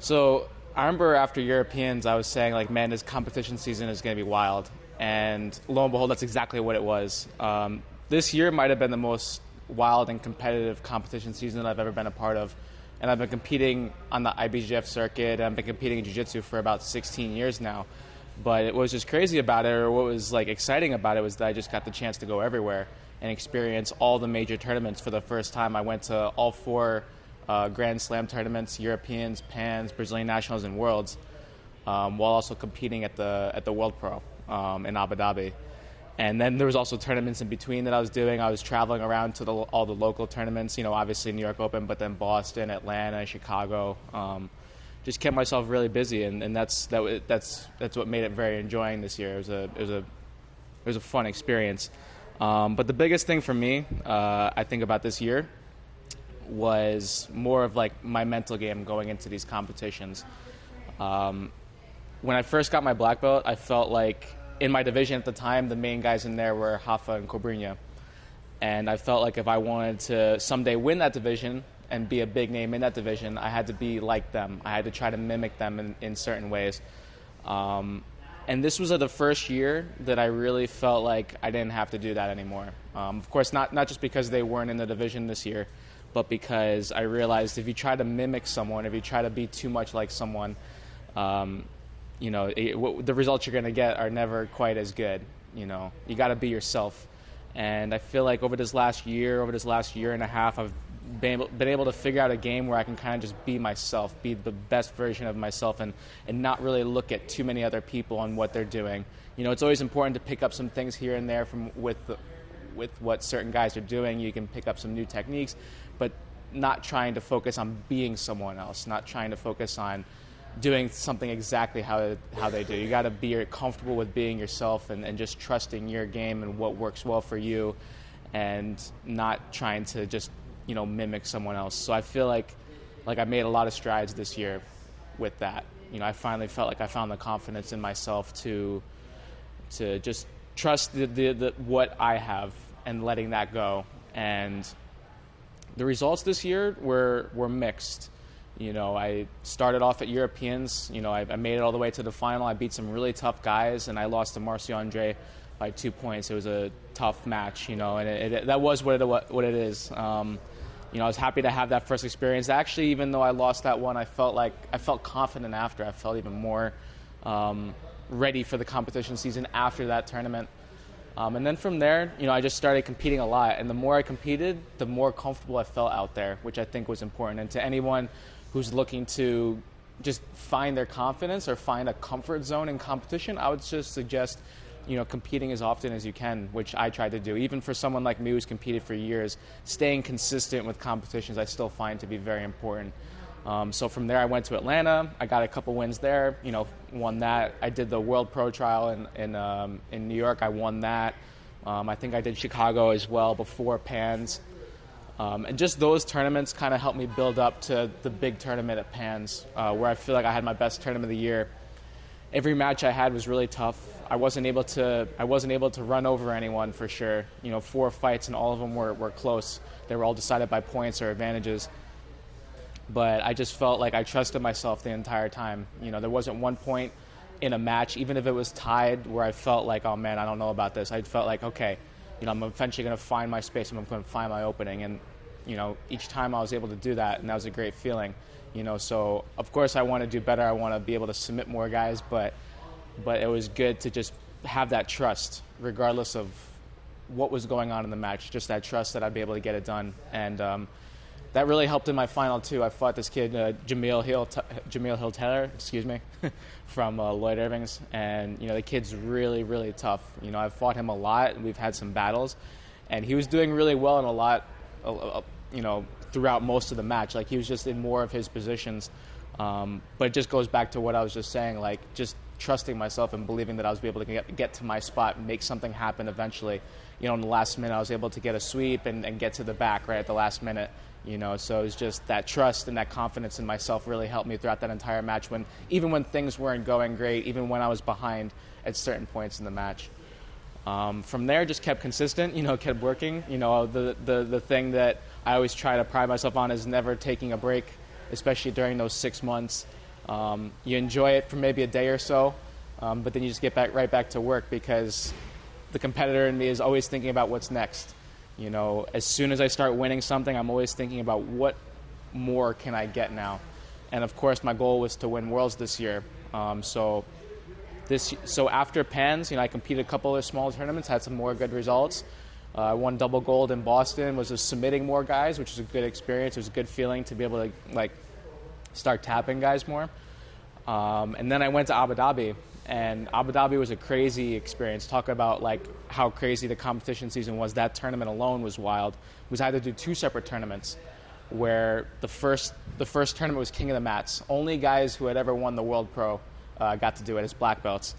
So I remember after Europeans, I was saying, like, man, this competition season is going to be wild. And lo and behold, that's exactly what it was. This year might have been the most wild and competitive competition season that I've ever been a part of. And I've been competing on the IBJJF circuit, and I've been competing in jiu-jitsu for about 16 years now. But what was just crazy about it, or what was like exciting about it, was that I just got the chance to go everywhere and experience all the major tournaments for the first time. I went to all 4 Grand Slam tournaments: Europeans, Pans, Brazilian Nationals, and Worlds, while also competing at the World Pro in Abu Dhabi. And then there was also tournaments in between that I was doing. I was traveling around to all the local tournaments, obviously New York Open, but then Boston, Atlanta, Chicago. Just kept myself really busy, and that's what made it very enjoying this year. It was a fun experience. But the biggest thing for me, I think, about this year was more of like my mental game going into these competitions. When I first got my black belt, I felt like in my division at the time, the main guys in there were Rafa and Cobrinha. And I felt like if I wanted to someday win that division and be a big name in that division, I had to be like them. I had to try to mimic them in certain ways. And this was the first year that I really felt like I didn't have to do that anymore. Of course, not just because they weren't in the division this year, but because I realized if you try to mimic someone, if you try to be too much like someone, the results you're going to get are never quite as good. You got to be yourself. And I feel like over this last year and a half, I've been able to figure out a game where I can kind of just be myself, be the best version of myself, and not really look at too many other people and what they're doing. It's always important to pick up some things here and there with what certain guys are doing. You can pick up some new techniques, but not trying to focus on being someone else, not trying to focus on doing something exactly how they do. You got to be comfortable with being yourself and just trusting your game and what works well for you, and not trying to just mimic someone else. So I feel like I made a lot of strides this year with that. I finally felt like I found the confidence in myself to just trust the what I have and letting that go. And the results this year were mixed. I started off at Europeans. I made it all the way to the final. I beat some really tough guys, and I lost to Marcio Andre by 2 points. It was a tough match, and that was what it is. I was happy to have that first experience. Actually, even though I lost that one, I felt confident after. I felt even more ready for the competition season after that tournament. And then from there, I just started competing a lot. And the more I competed, the more comfortable I felt out there, which I think was important. And to anyone who's looking to just find their confidence or find a comfort zone in competition, I would just suggest, competing as often as you can, which I tried to do. Even for someone like me who's competed for years, staying consistent with competitions I still find to be very important. So from there, I went to Atlanta. I got a couple wins there, won that. I did the World Pro Trial in New York. I won that. I think I did Chicago as well before Pans. And just those tournaments kind of helped me build up to the big tournament at Pans, where I feel like I had my best tournament of the year. Every match I had was really tough. I wasn't able to run over anyone for sure. 4 fights, and all of them were close. They were all decided by points or advantages. But I just felt like I trusted myself the entire time. There wasn't one point in a match, even if it was tied, where I felt like, oh man, I don't know about this. I felt like, okay, I'm eventually going to find my space, and I'm going to find my opening. And each time I was able to do that, and that was a great feeling. So of course I want to do better. I want to be able to submit more guys, but it was good to just have that trust, regardless of what was going on in the match. Just that trust that I'd be able to get it done, and that really helped in my final too. I fought this kid, Jamil Hill Taylor, from Lloyd Irving's, and the kid's really, really tough. I've fought him a lot. We've had some battles, and he was doing really well in a lot, throughout most of the match. Like, he was just in more of his positions, but it just goes back to what I was just saying, like just trusting myself and believing that I was able to get to my spot and make something happen eventually. In the last minute, I was able to get a sweep and get to the back right at the last minute. So it was just that trust and that confidence in myself really helped me throughout that entire match, even when things weren't going great, even when I was behind at certain points in the match. From there, just kept consistent, kept working. The thing that I always try to pride myself on is never taking a break, especially during those 6 months. You enjoy it for maybe a day or so, but then you just get right back to work because the competitor in me is always thinking about what's next. You know, as soon as I start winning something, I'm always thinking about what more can I get now. And of course, my goal was to win Worlds this year. So after Pans, I competed a couple of small tournaments, had some more good results. I won double gold in Boston, was submitting more guys, which was a good experience. It was a good feeling to be able to start tapping guys more. And then I went to Abu Dhabi, and Abu Dhabi was a crazy experience. Talk about how crazy the competition season was. That tournament alone was wild. I had to do 2 separate tournaments, where the first tournament was King of the Mats. Only guys who had ever won the World Pro got to do it as black belts.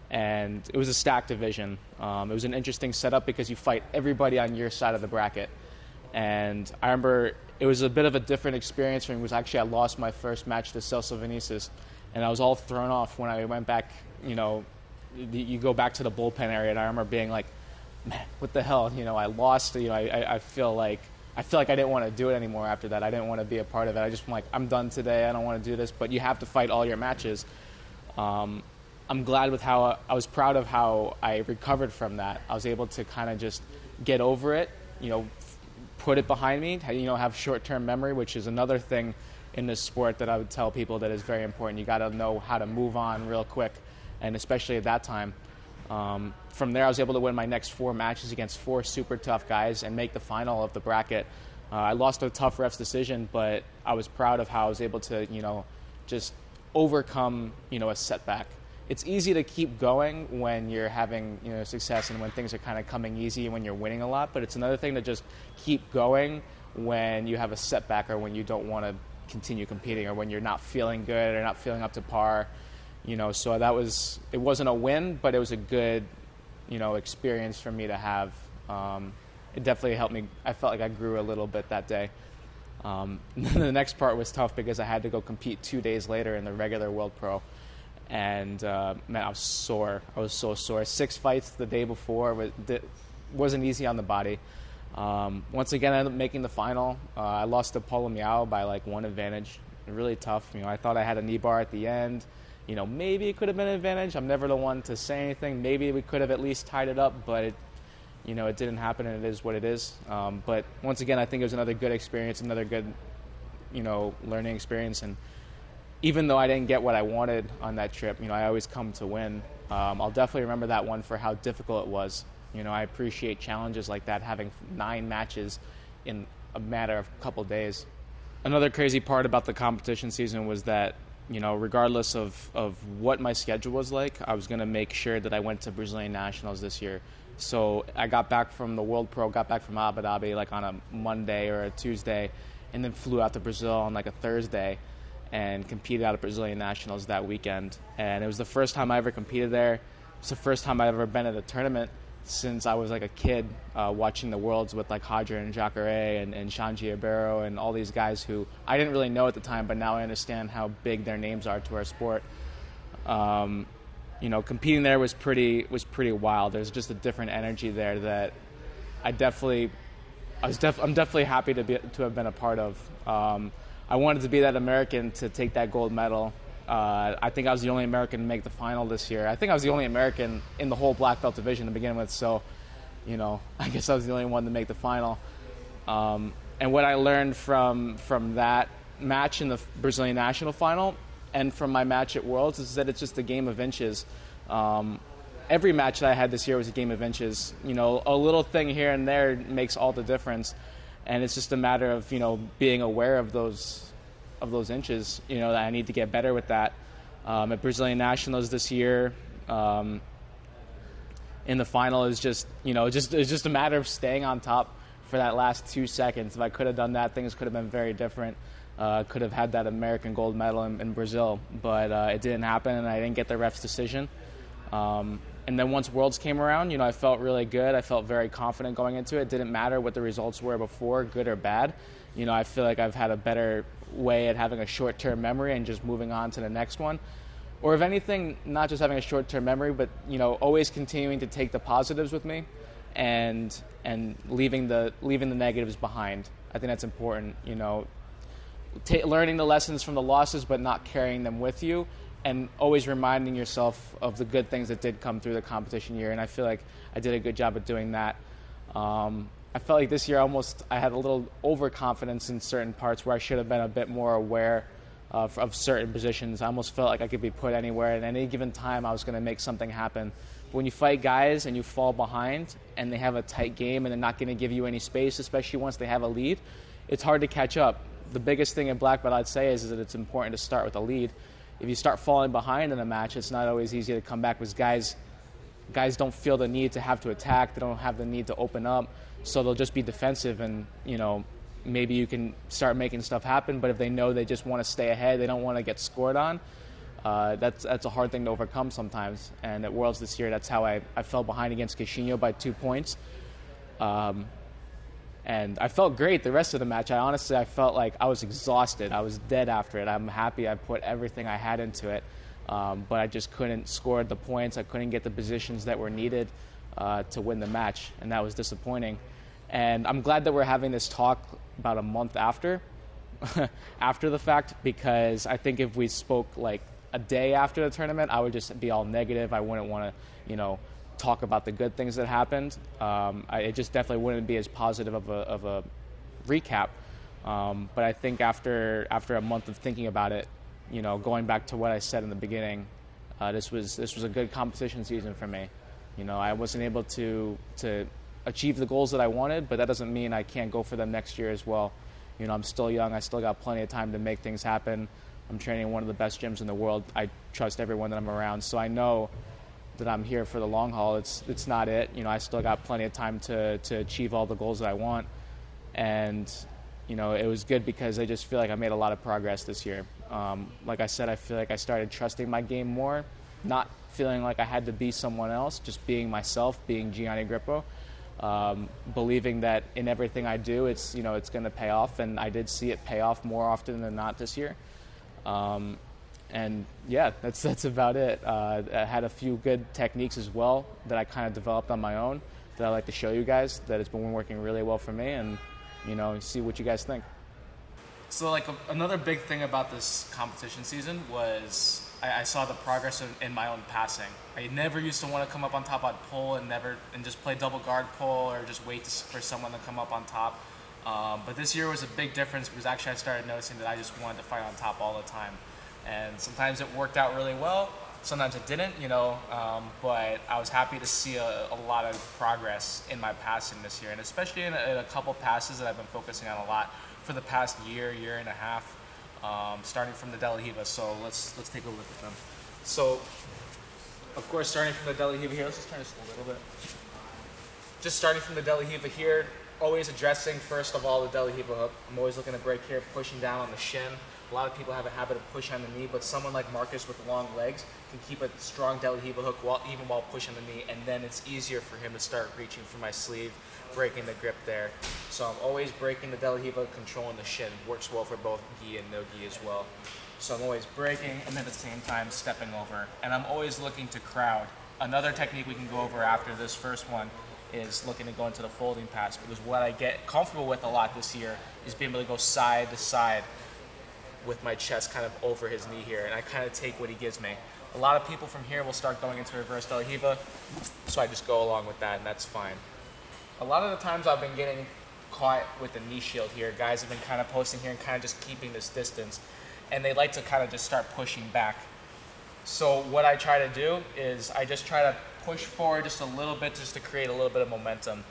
And it was a stacked division. It was an interesting setup because you fight everybody on your side of the bracket. And I remember it was a bit of a different experience for me. It was actually I lost my first match to Celso Vinicius, and I was all thrown off when I went back. You go back to the bullpen area, and I remember being like, man, what the hell? I lost. I feel like I didn't want to do it anymore after that. I didn't want to be a part of it. I just I'm done today. I don't want to do this. But you have to fight all your matches. I'm glad with how I was proud of how I recovered from that. I was able to kind of just get over it, put it behind me, have short-term memory, which is another thing in this sport that I would tell people that is very important. You got to know how to move on real quick, and especially at that time. From there, I was able to win my next 4 matches against 4 super tough guys and make the final of the bracket. I lost a tough ref's decision, but I was proud of how I was able to, just overcome, a setback. It's easy to keep going when you're having, success and when things are kind of coming easy and when you're winning a lot. But it's another thing to just keep going when you have a setback or when you don't want to continue competing or when you're not feeling good or not feeling up to par. So it wasn't a win, but it was a good, experience for me to have. It definitely helped me. I felt like I grew a little bit that day. The next part was tough because I had to go compete 2 days later in the regular World Pro. And man, I was sore. I was so sore. 6 fights the day before wasn't easy on the body. Once again, I ended up making the final. I lost to Paulo Miao by 1 advantage. Really tough. I thought I had a knee bar at the end. Maybe it could have been an advantage. I'm never the one to say anything. Maybe we could have at least tied it up, but it didn't happen, and it is what it is. But once again, I think it was another good experience, another good, learning experience. And even though I didn't get what I wanted on that trip, I always come to win. I'll definitely remember that one for how difficult it was. I appreciate challenges like that, having 9 matches in a matter of a couple days. Another crazy part about the competition season was that, regardless of what my schedule was like, I was going to make sure that I went to Brazilian Nationals this year. So I got back from the World Pro, got back from Abu Dhabi on a Monday or a Tuesday, and then flew out to Brazil on a Thursday and competed out of Brazilian Nationals that weekend. And it was the first time I ever competed there. It's the first time I've ever been at a tournament since I was a kid, watching the Worlds with Hadra and Jacare and Shanji Ibero and all these guys who I didn't really know at the time, but now I understand how big their names are to our sport. Competing there was pretty wild. There's just a different energy there that I'm definitely happy to have been a part of. I wanted to be that American to take that gold medal. I think I was the only American to make the final this year. I think I was the only American in the whole black belt division to begin with, so, I guess I was the only one to make the final. And what I learned from that match in the Brazilian National Final and from my match at Worlds is that it's just a game of inches. Every match that I had this year was a game of inches. A little thing here and there makes all the difference. And it's just a matter of, being aware of those inches, that I need to get better with that. At Brazilian Nationals this year, in the final is it's just a matter of staying on top for that last 2 seconds. If I could have done that, things could have been very different. Could have had that American gold medal in Brazil, but it didn't happen, and I didn't get the ref's decision. And then once Worlds came around, I felt really good. I felt very confident going into it. It didn't matter what the results were before, good or bad. I feel like I've had a better way at having a short-term memory and just moving on to the next one. Or if anything, not just having a short-term memory, but, always continuing to take the positives with me and leaving the negatives behind. I think that's important. learning the lessons from the losses, but not carrying them with you, and always reminding yourself of the good things that did come through the competition year. And I feel like I did a good job of doing that. I felt like this year I had a little overconfidence in certain parts where I should have been a bit more aware of certain positions. I almost felt like I could be put anywhere, and at any given time I was going to make something happen. But when you fight guys and you fall behind and they have a tight game and they're not going to give you any space, especially once they have a lead, it's hard to catch up. The biggest thing in black belt I'd say is that it's important to start with a lead. If you start falling behind in a match, it's not always easy to come back because guys don't feel the need to have to attack. They don't have the need to open up, so they'll just be defensive, and maybe you can start making stuff happen. But if they know they just want to stay ahead, they don't want to get scored on, that's a hard thing to overcome sometimes. And at Worlds this year, that's how I fell behind against Caixinha by 2 points. And I felt great the rest of the match. I felt like I was exhausted. I was dead after it. I'm happy I put everything I had into it. But I just couldn't score the points. I couldn't get the positions that were needed to win the match, and that was disappointing. And I'm glad that we're having this talk about a month after the fact, because I think if we spoke like a day after the tournament, I would just be all negative. I wouldn't want to, talk about the good things that happened. It just definitely wouldn't be as positive of a recap. But I think after a month of thinking about it, going back to what I said in the beginning, this was a good competition season for me. I wasn't able to achieve the goals that I wanted, but that doesn't mean I can't go for them next year as well. I'm still young. I still got plenty of time to make things happen. I'm training in one of the best gyms in the world. I trust everyone that I'm around, so I know that I'm here for the long haul. It's not it. I still got plenty of time to achieve all the goals that I want, and it was good because I just feel like I made a lot of progress this year. Like I said, I feel like I started trusting my game more, not feeling like I had to be someone else, just being myself, being Gianni Grippo, believing that in everything I do, it's going to pay off, and I did see it pay off more often than not this year. And yeah, that's about it. I had a few good techniques as well that I kind of developed on my own that I like to show you guys that it's been working really well for me, and see what you guys think. So another big thing about this competition season was I saw the progress in my own passing. I never used to want to come up on top. I'd pull and just play double guard pull or just wait for someone to come up on top. But this year was a big difference because actually I started noticing that I just wanted to fight on top all the time. And sometimes it worked out really well, sometimes it didn't, but I was happy to see a lot of progress in my passing this year, and especially in a couple passes that I've been focusing on a lot for the past year and a half, starting from the De La Riva. So let's take a look at them. So, of course, starting from the De La Riva here, let's just turn this a little bit. Just starting from the De La Riva here, always addressing, first of all, the De La Riva hook. I'm always looking to break here, pushing down on the shin. A lot of people have a habit of pushing on the knee, but someone like Marcus with long legs can keep a strong De La Riva hook even while pushing the knee, and then it's easier for him to start reaching for my sleeve, breaking the grip there. So I'm always breaking the De La Riva, controlling the shin. Works well for both gi and no gi as well. So I'm always breaking and then at the same time stepping over. And I'm always looking to crowd. Another technique we can go over after this first one is looking to go into the folding pass, because what I get comfortable with a lot this year is being able to go side to side with my chest kind of over his knee here, and I kind of take what he gives me. A lot of people from here will start going into reverse De La Riva, so I just go along with that, and that's fine. A lot of the times I've been getting caught with the knee shield here. Guys have been kind of posting here and kind of just keeping this distance, and they like to kind of just start pushing back. So what I try to do is I just try to push forward just a little bit just to create a little bit of momentum.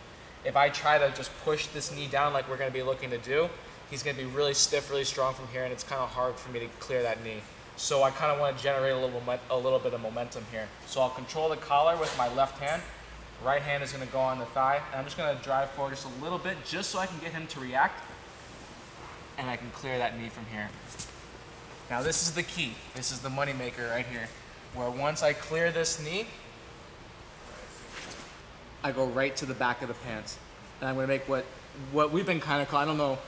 If I try to just push this knee down like we're going to be looking to do, he's going to be really stiff, really strong from here, and it's kind of hard for me to clear that knee. So I kind of want to generate a little bit of momentum here. So I'll control the collar with my left hand. Right hand is going to go on the thigh, and I'm just going to drive forward just a little bit just so I can get him to react, and I can clear that knee from here. Now this is the key. This is the money maker right here, where once I clear this knee, I go right to the back of the pants. And I'm going to make what we've been kind of calling, I don't know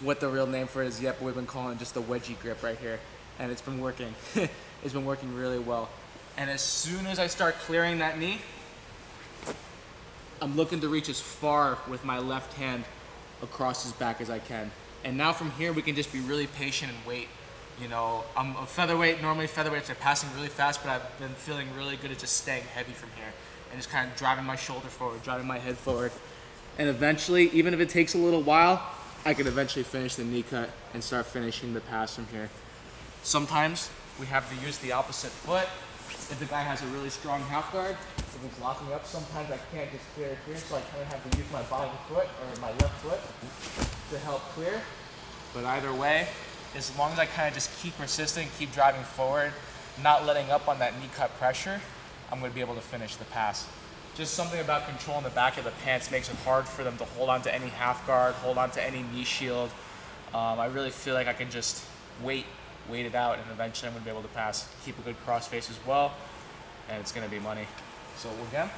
what the real name for it is yet, but we've been calling it just a wedgie grip right here. And it's been working. It's been working really well. And as soon as I start clearing that knee, I'm looking to reach as far with my left hand across his back as I can. And now from here, we can just be really patient and wait. You know, I'm a featherweight. Normally featherweights are passing really fast, but I've been feeling really good at just staying heavy from here and just kind of driving my shoulder forward, driving my head forward. And eventually, even if it takes a little while, I can eventually finish the knee cut and start finishing the pass from here. Sometimes we have to use the opposite foot. If the guy has a really strong half guard, if it's locking up, sometimes I can't just clear it here, so I kind of have to use my bottom foot or my left foot to help clear. But either way, as long as I kind of just keep persisting, keep driving forward, not letting up on that knee cut pressure, I'm going to be able to finish the pass. Just something about controlling the back of the pants makes it hard for them to hold on to any half guard, hold on to any knee shield. I really feel like I can just wait it out, and eventually I'm going to be able to pass. Keep a good cross face as well, and it's going to be money. So again,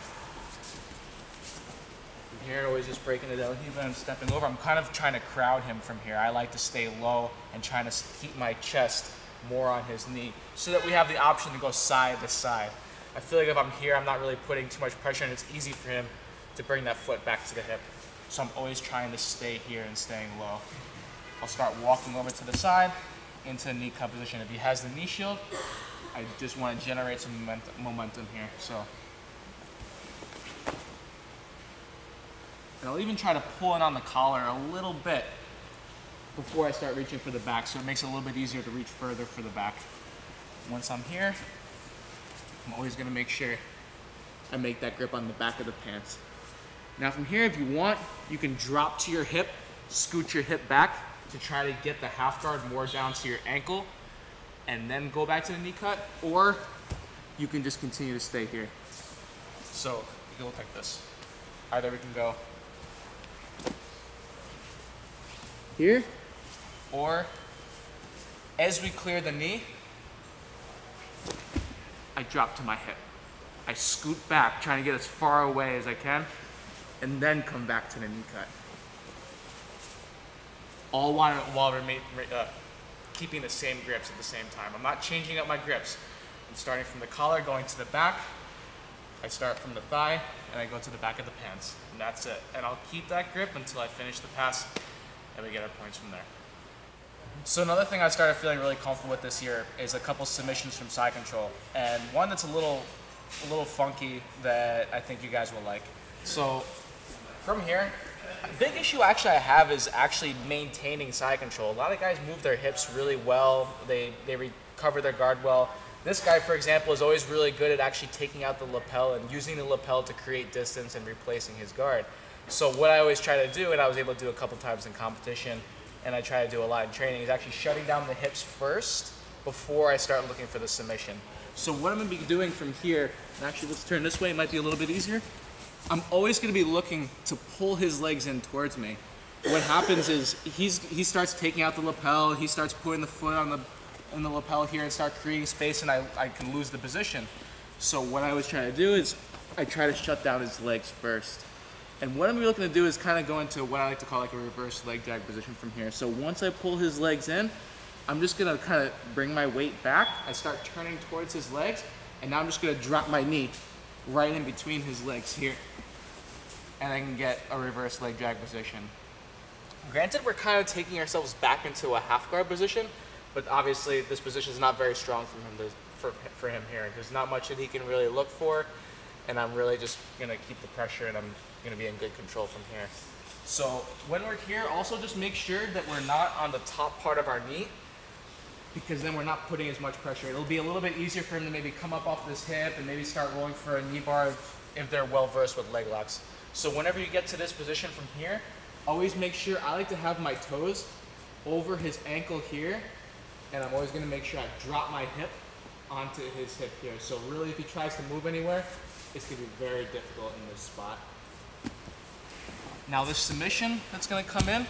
from here, always just breaking it down. Even I'm stepping over, I'm kind of trying to crowd him from here. I like to stay low and trying to keep my chest more on his knee so that we have the option to go side to side. I feel like if I'm here, I'm not really putting too much pressure, and it's easy for him to bring that foot back to the hip. So I'm always trying to stay here and staying low. I'll start walking over to the side into the knee cut position. If he has the knee shield, I just want to generate some momentum here. So, and I'll even try to pull in on the collar a little bit before I start reaching for the back, so it makes it a little bit easier to reach further for the back. Once I'm here, I'm always going to make sure I make that grip on the back of the pants. Now from here, if you want, you can drop to your hip, scoot your hip back to try to get the half guard more down to your ankle, and then go back to the knee cut, or you can just continue to stay here. So it can look like this. Either we can go here, or as we clear the knee, I drop to my hip. I scoot back, trying to get as far away as I can, and then come back to the knee cut. All while keeping the same grips at the same time. I'm not changing up my grips. I'm starting from the collar, going to the back. I start from the thigh, and I go to the back of the pants. And that's it. And I'll keep that grip until I finish the pass, and we get our points from there. So another thing I started feeling really comfortable with this year is a couple submissions from side control. And one that's a little funky that I think you guys will like. So from here, a big issue actually I have is actually maintaining side control. A lot of guys move their hips really well. They recover their guard well. This guy, for example, is always really good at actually taking out the lapel and using the lapel to create distance and replacing his guard. So what I always try to do, and I was able to do a couple times in competition, and I try to do a lot in training, is actually shutting down the hips first before I start looking for the submission. So what I'm going to be doing from here, and actually let's turn this way, it might be a little bit easier. I'm always going to be looking to pull his legs in towards me. What happens is he starts taking out the lapel, he starts putting the foot on the lapel here and start creating space, and I can lose the position. So what I always try to do is I try to shut down his legs first. And what I'm looking to do is kind of go into what I like to call like a reverse leg drag position from here. So once I pull his legs in, I'm just going to kind of bring my weight back. I start turning towards his legs, and now I'm just going to drop my knee right in between his legs here. And I can get a reverse leg drag position. Granted, we're kind of taking ourselves back into a half guard position, but obviously this position is not very strong for him here. There's not much that he can really look for, and I'm really just going to keep the pressure, and I'm going to be in good control from here. So when we're here, also just make sure that we're not on the top part of our knee, because then we're not putting as much pressure. It'll be a little bit easier for him to maybe come up off this hip and maybe start rolling for a knee bar if they're well versed with leg locks. So whenever you get to this position from here, always make sure, I like to have my toes over his ankle here, and I'm always going to make sure I drop my hip onto his hip here. So really, if he tries to move anywhere, it's going to be very difficult in this spot. Now this submission that's going to come in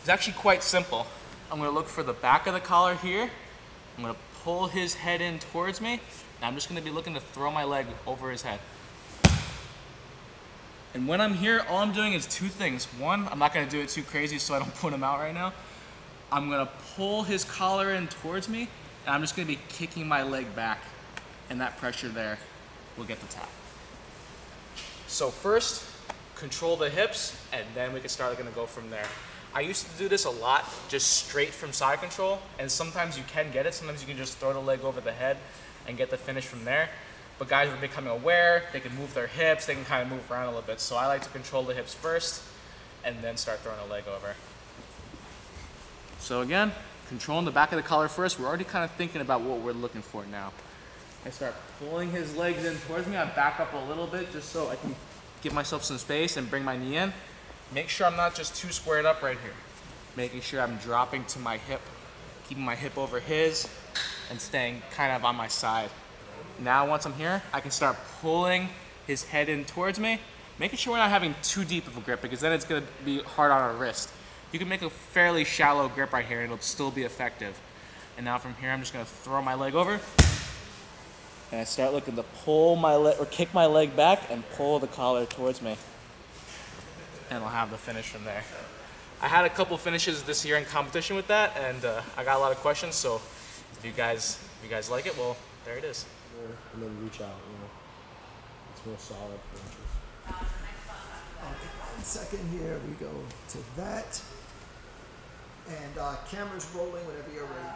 is actually quite simple. I'm going to look for the back of the collar here. I'm going to pull his head in towards me, and I'm just going to be looking to throw my leg over his head. And when I'm here, all I'm doing is two things. One, I'm not going to do it too crazy so I don't put him out right now. I'm going to pull his collar in towards me, and I'm just going to be kicking my leg back, and that pressure there will get the tap. So first, control the hips, and then we can start going to go from there. I used to do this a lot, just straight from side control, and sometimes you can get it. Sometimes you can just throw the leg over the head and get the finish from there. But guys are becoming aware, they can move their hips, they can kind of move around a little bit. So I like to control the hips first and then start throwing the leg over. So again, controlling the back of the collar first. We're already kind of thinking about what we're looking for now. I start pulling his legs in towards me. I back up a little bit just so I can give myself some space and bring my knee in. Make sure I'm not just too squared up right here. Making sure I'm dropping to my hip, keeping my hip over his, and staying kind of on my side. Now once I'm here, I can start pulling his head in towards me, making sure we're not having too deep of a grip because then it's gonna be hard on our wrist. You can make a fairly shallow grip right here and it'll still be effective. And now from here, I'm just gonna throw my leg over and I start looking to pull my leg or kick my leg back and pull the collar towards me. And I'll have the finish from there. I had a couple finishes this year in competition with that, and I got a lot of questions. So if you guys like it, well, there it is. And then reach out. It's more solid finishes. Okay, 1 second here. We go to that, and camera's rolling whenever you're ready.